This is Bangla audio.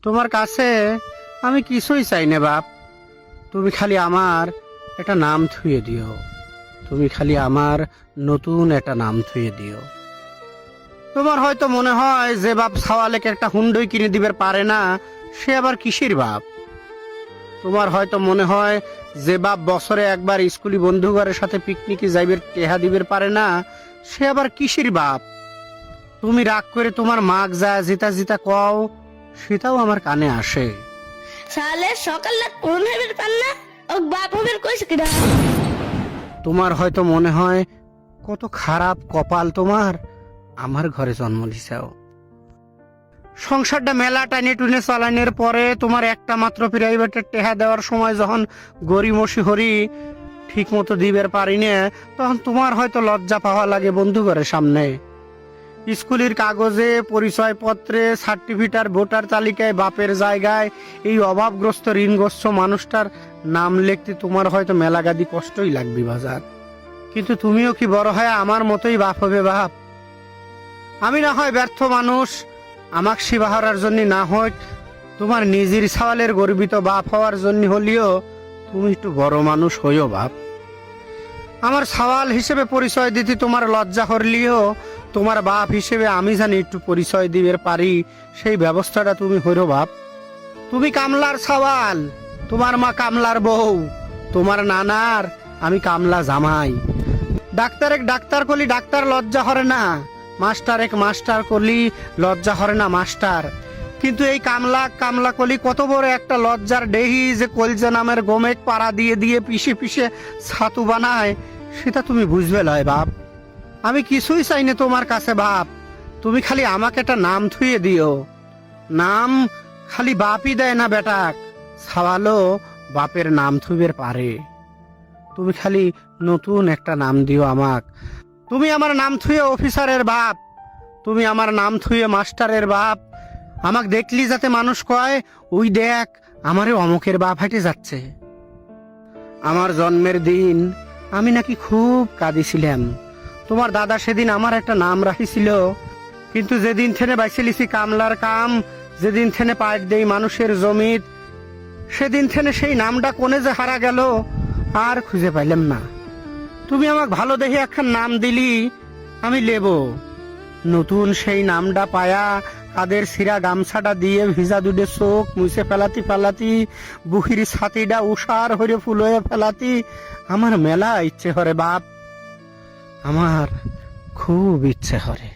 তোমার কাছে আমি কিছুই চাই না বাপ। তুমি খালি আমার একটা নাম থুয়ে দিও। তুমি খালি আমার নতুন একটা নাম থুয়ে দিও। তোমার হয়তো মনে হয় যে বাপ ছাওয়ালেকে একটা হুন্ডই কিনে দিবার পারে না, সে আবার কিসের বাপ। তোমার হয়তো মনে হয় যে বাপ বছরে একবার স্কুলি বন্ধুগণের সাথে পিকনিকে যাইবার টেহা দিবার পারে না, সে আবার কিসের বাপ। তুমি রাগ করে তোমার মাগ যা জিতা জিতা কও, সেটাও আমার কানে আসে। সালে সকাল রাত পূরণ হইবে পান না, ও বাপ হইবে কইছে কিনা। তোমার হয়তো মনে হয় কত খারাপ কপাল তোমার, আমার ঘরে জন্ম দিছাও। সংসারটা মেলা টানে টুনে চালানোর পরে তোমার একটা মাত্র প্রাইভেটের টেহা দেওয়ার সময় যখন গরিমসি হরি ঠিক মতো দিবার পারি না, তখন তোমার হয়তো লজ্জা পাওয়া লাগে বন্ধু ঘরের সামনে। স্কুলের কাগজে, পরিচয়পত্রে, সার্টিফিকেট আর ভোটার তালিকায় বাপের জায়গায় এই অভাবগ্রস্ত ঋণগ্রস্ত মানুষটার নাম লিখতে তোমার হয়তো মেলাগাদি কষ্টই লাগবে বাজার। কিন্তু তুমিও কি বড় হয় আমার মতোই বাপ হবে বাপ? আমি না হয় ব্যর্থ মানুষ, আমাক সেবা হওয়ার জন্য না হয়, তোমার নিজের সওয়ালের গর্বিত বাপ হওয়ার জন্য হলেও তুমি একটু বড় মানুষ হইও বাপ। আমার সওয়াল হিসেবে পরিচয় দিতে তোমার লজ্জা করলেও তোমার বাপ হিসেবে আমি জানি একটু পরিচয় দিবে পারি, সেই ব্যবস্থাটা তুমি হইরো বাপ। তুমি কামলার সওয়াল, তোমার মা কামলার বউ, তোমার নানার আমি কামলা জামাই। ডাক্তার এক ডাক্তার করলি ডাক্তার লজ্জা হরে না, মাস্টার এক মাস্টার করলি লজ্জা হরে না মাস্টার। কিন্তু এই কামলা কামলা কলি কত বড় একটা লজ্জার ডেহি যে কলজা নামের গোমেক পাড়া দিয়ে দিয়ে পিষে পিষে ছাতু বানায়, সেটা তুমি বুঝবে লয় বাপ। আমি কিছুই চাই না তোমার কাছে বাপ, তুমি খালি আমাকে একটা নাম থুয়ে দিও। নাম খালি বাপই দেয় না বেটাক, ছাওয়ালো বাপের নাম থুইবের পারে। তুমি খালি নতুন একটা নাম দিও আমাক। তুমি আমার নাম থুয়ে অফিসারের বাপ, তুমি আমার নাম থুয়ে মাস্টারের বাপ। আমাক দেখলি যাতে মানুষ কয়, ওই দেখ আমারে অমুকের বাপ হেঁটে যাচ্ছে। আমার জন্মের দিন আমি নাকি খুব কাঁদিছিলাম। তোমার দাদা সেদিন আমার একটা নাম রাখিছিল, কিন্তু যেদিন থেনে বাইসেলিছি কামলার কাম, যেদিন থেনে পাট দেই মানুষের জমিত, সেদিন থেনে সেই নামটা কোনে যে হারা গেল আর খুঁজে পাইলাম না। তুমি আমাকে ভালো দেখে একখান নাম দিলি, আমি লেব। নতুন সেই নামটা পায়া কাদের সিরা গামছাটা দিয়ে ভিজা দুধে চোখ মুছে ফেলাতি ফেলাতি, বুহির ছাতিটা উষার হয়ে ফুল হয়ে ফেলাতি আমার মেলা ইচ্ছে হরে বাপ, আমার খুব ইচ্ছে হরে।